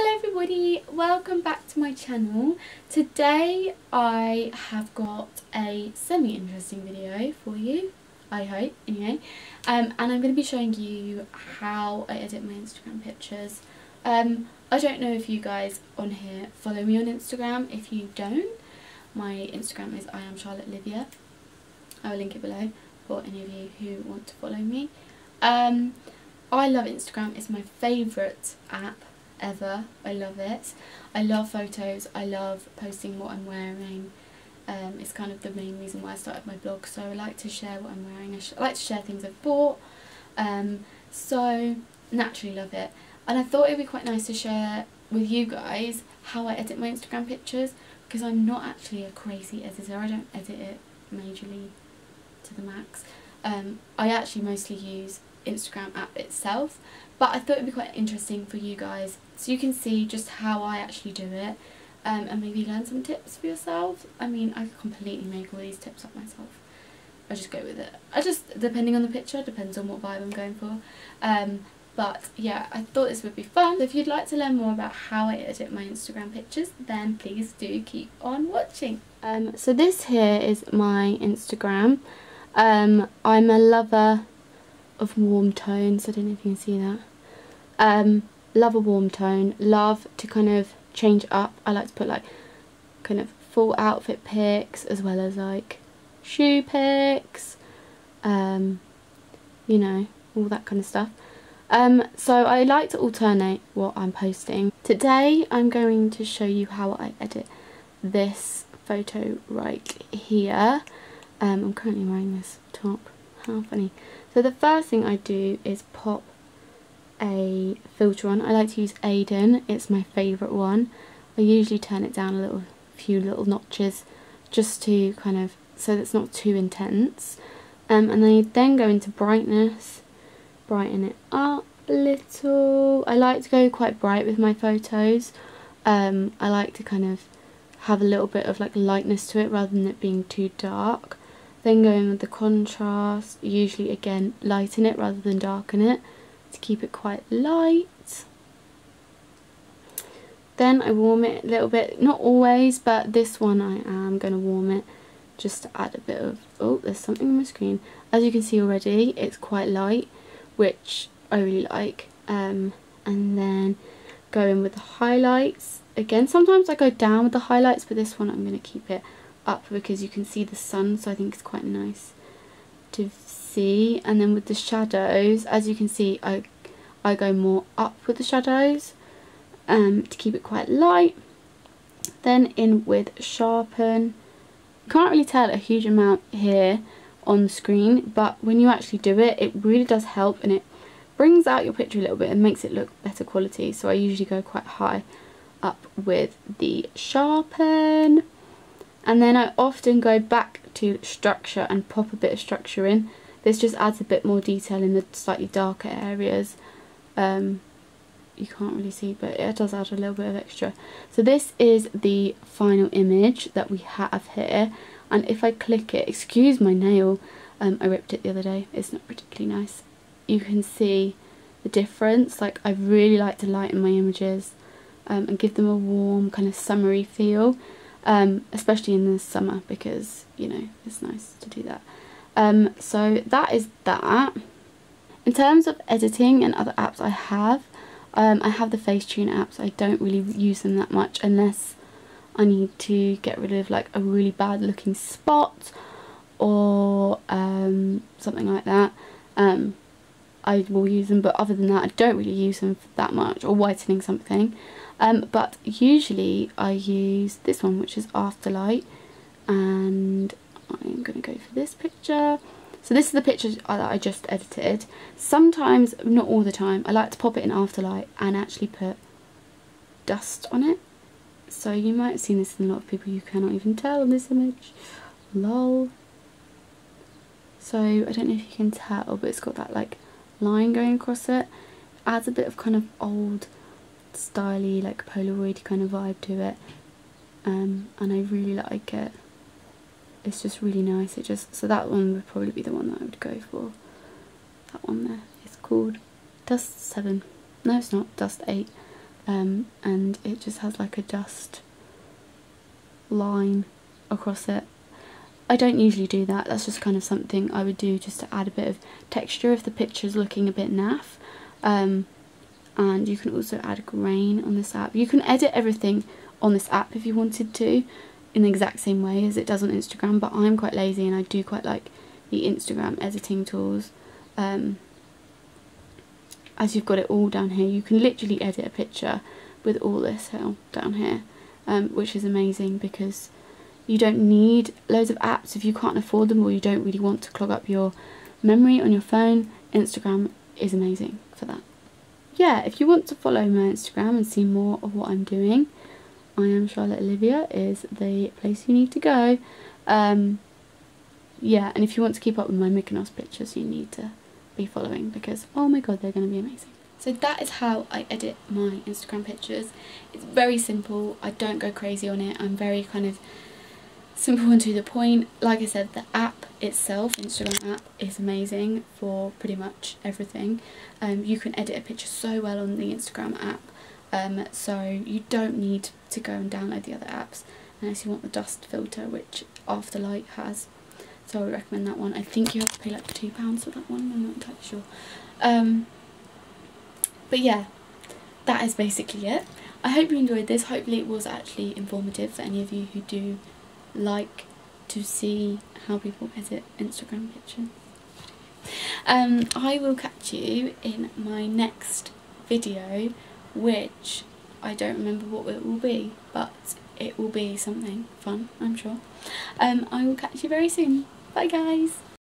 Hello everybody, welcome back to my channel. Today I have got a semi-interesting video for you, I hope, anyway. And I'm going to be showing you how I edit my Instagram pictures. I don't know if you guys on here follow me on Instagram. If you don't, my Instagram is @Olivia. I will link it below for any of you who want to follow me. I love Instagram, it's my favourite app ever. I love it. I love photos, I love posting what I'm wearing. It's kind of the main reason why I started my blog, so I like to share what I'm wearing. I like to share things I've bought, so naturally love it. And I thought it would be quite nice to share with you guys how I edit my Instagram pictures, because I'm not actually a crazy editor. I don't edit it majorly to the max. I actually mostly use Instagram app itself, but I thought it would be quite interesting for you guys so you can see just how I actually do it, and maybe learn some tips for yourselves. I mean, I completely make all these tips up myself. I just go with it. Depending on the picture, depends on what vibe I'm going for. But yeah, I thought this would be fun. So if you'd like to learn more about how I edit my Instagram pictures, then please do keep on watching. So this here is my Instagram. I'm a lover of warm tones. I don't know if you can see that. Love a warm tone. Love to kind of change up. I like to put like kind of full outfit pics as well as like shoe pics. You know, all that kind of stuff. So I like to alternate what I'm posting. Today I'm going to show you how I edit this photo right here. I'm currently wearing this top. How funny. So the first thing I do is pop a filter on. I like to use Aiden, it's my favourite one. I usually turn it down a few little notches just to kind of, so that it's not too intense. And I then go into brightness, brighten it up a little. I like to go quite bright with my photos. I like to kind of have a little bit of like lightness to it rather than it being too dark. Then go in with the contrast, usually again lighten it rather than darken it to keep it quite light. Then I warm it a little bit, not always, but this one I am going to warm it just to add a bit of, oh, there's something on my screen. As you can see already, it's quite light, which I really like. And then go in with the highlights. Again, sometimes I go down with the highlights, but this one I'm going to keep it up because you can see the sun, so I think it's quite nice to see. And then with the shadows, as you can see, I go more up with the shadows to keep it quite light. Then in with sharpen. You can't really tell a huge amount here on the screen, but when you actually do it, it really does help, and it brings out your picture a little bit and makes it look better quality. So I usually go quite high up with the sharpen. And then I often go back to structure and pop a bit of structure in. This just adds a bit more detail in the slightly darker areas. You can't really see, but it does add a little bit of extra. So this is the final image that we have here. And if I click it, excuse my nail, I ripped it the other day. It's not particularly nice. You can see the difference. Like, I really like to lighten my images and give them a warm kind of summery feel. Especially in the summer, because, you know, it's nice to do that. So that is that. In terms of editing and other apps I have the Facetune apps. I don't really use them that much unless I need to get rid of like a really bad looking spot or something like that. I will use them, but other than that I don't really use them that much, or whitening something. But usually I use this one, which is Afterlight, and I'm going to go for this picture. So this is the picture that I just edited. Sometimes, not all the time, I like to pop it in Afterlight and actually put dust on it. So you might have seen this in a lot of people, you cannot even tell in this image. Lol. So I don't know if you can tell, but it's got that like line going across it. Adds a bit of kind of old styly, like Polaroid kind of vibe to it, and I really like it. It's just really nice. So that one would probably be the one that I would go for. That one there is called Dust 7. No, it's not. Dust 8. and it just has like a dust line across it. I don't usually do that, that's just kind of something I would do just to add a bit of texture if the picture's looking a bit naff. And you can also add grain on this app. You can edit everything on this app if you wanted to in the exact same way as it does on Instagram, but I'm quite lazy and I do quite like the Instagram editing tools. As you've got it all down here, you can literally edit a picture with all this down here, which is amazing because you don't need loads of apps if you can't afford them or you don't really want to clog up your memory on your phone. Instagram is amazing for that. Yeah, if you want to follow my Instagram and see more of what I'm doing, I am Charlotte Olivia is the place you need to go. Yeah, and if you want to keep up with my Mykonos pictures, you need to be following because, oh my god, they're going to be amazing. So that is how I edit my Instagram pictures. It's very simple, I don't go crazy on it, I'm very kind of simple and to the point. Like I said, the app itself, Instagram app, is amazing for pretty much everything. You can edit a picture so well on the Instagram app, so you don't need to go and download the other apps unless you want the dust filter, which Afterlight has. So I would recommend that one. I think you have to pay like £2 for that one, I'm not entirely sure. But yeah, that is basically it. I hope you enjoyed this. Hopefully it was actually informative for any of you who do like to see how people edit Instagram pictures. I will catch you in my next video, which I don't remember what it will be, but it will be something fun, I'm sure. I will catch you very soon. Bye guys!